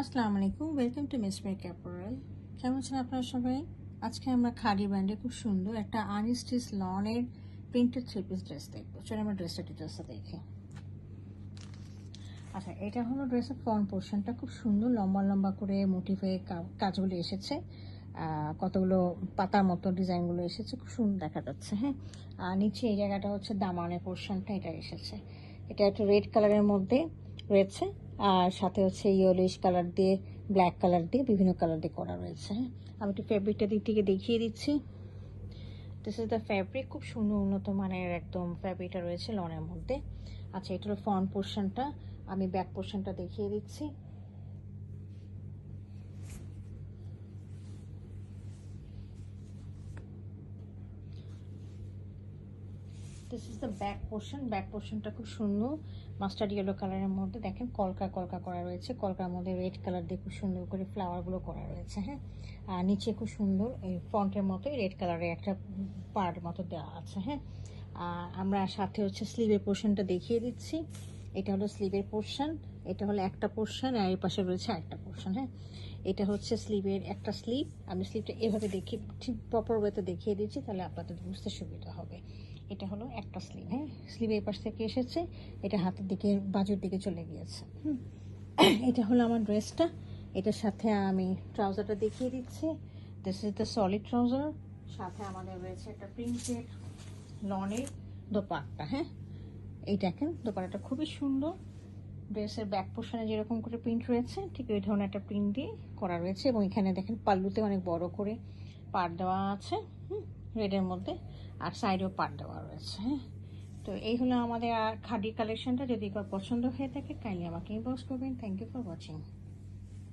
আসসালামু আলাইকুম, welcome to miss make apparel. কেমন আছেন আপনারা সবাই? আজকে আমরা খাদি ব্র্যান্ডে খুব সুন্দর একটা আনস্টিচ লনের প্রিন্টেড থ্রি পিস ড্রেস দেখবো। চলো আমরা ডিটেলসটা দেখি। আচ্ছা, এটা হলো ড্রেসের ফ্রন্ট পোর্শনটা, খুব সুন্দর লম্বা লম্বা করে মোটিভে কাজগুলো এসেছে, কতগুলো পাতার মতো ডিজাইনগুলো এসেছে, খুব সুন্দর দেখা যাচ্ছে। হ্যাঁ, আর নিচে এই জায়গাটা হচ্ছে দামানের পোর্শনটা, এটা এসেছে। এটা একটু রেড কালারের মধ্যে রয়েছে, আর সাথে হচ্ছে ইয়েলোইশ কালার দিয়ে, ব্ল্যাক কালার দিয়ে, বিভিন্ন কালার দিয়ে করা রয়েছে। হ্যাঁ, আমি একটু ফ্যাব্রিকটা দিক থেকে দেখিয়ে দিচ্ছি। দিস ইজ দ্য ফ্যাব্রিক, খুব সুন্দর উন্নত মানের একদম ফ্যাব্রিকটা রয়েছে লনের মধ্যে। আচ্ছা, এটা হলো ফ্রন্ট পোর্শনটা, আমি ব্যাক পোর্শনটা দেখিয়ে দিচ্ছি। This is the back portion. Back পোর্শনটা খুব সুন্দর মাস্টার্ড ইয়েলো কালারের মধ্যে, দেখেন কলকা কলকা করা রয়েছে, কলকার মধ্যে রেড কালার দিয়ে খুব সুন্দর করে ফ্লাওয়ারগুলো করা রয়েছে। হ্যাঁ, আর নিচে খুব সুন্দর এই ফ্রন্টের মতোই রেড কালারের একটা পার্ট মতো দেওয়া আছে। হ্যাঁ, আর আমরা সাথে হচ্ছে স্লিভের পোর্শনটা দেখিয়ে দিচ্ছি। এটা হলো স্লিভের পোর্শন, এটা হলো একটা পোর্শন, আর এর পাশে রয়েছে আরেকটা পোর্শন। হ্যাঁ, এটা হচ্ছে স্লিভের একটা স্লিভ। আমি স্লিভটা এভাবে দেখিয়ে ঠিক প্রপার ওয়েতে দেখিয়ে দিচ্ছি, তাহলে আপনাদের বুঝতে সুবিধা হবে। এটা হলো একটা স্লিভ। হ্যাঁ, স্লিভ এই পাশ থেকে এসেছে, এটা হাতের দিকে বাজুর দিকে চলে গিয়েছে। এটা হলো আমার ড্রেসটা। এটার সাথে আমি ট্রাউজারটা দেখিয়ে দিচ্ছি। This is the solid trouser, সাথে আমাদের রয়েছে একটা প্রিন্টেড লনের দোপাট্টা। হ্যাঁ, এই দেখেন দোপাট্টাটা খুবই সুন্দর। ড্রেসের ব্যাক পোর্শনে যেরকম করে প্রিন্ট রয়েছে, ঠিক ওই ধরনের একটা প্রিন্ট দিয়ে করা রয়েছে, এবং এখানে দেখেন পাল্লুতে অনেক বড় করে পাট দেওয়া আছে রেডের মধ্যে, আর সাইডেও পাট দেওয়া রয়েছে। হ্যাঁ, তো এই হলো আমাদের খাদির কালেকশনটা। যদি পছন্দ হয়ে থাকে কাইন্ডলি আমাকে ইনবক্স করবেন। Thank you for watching.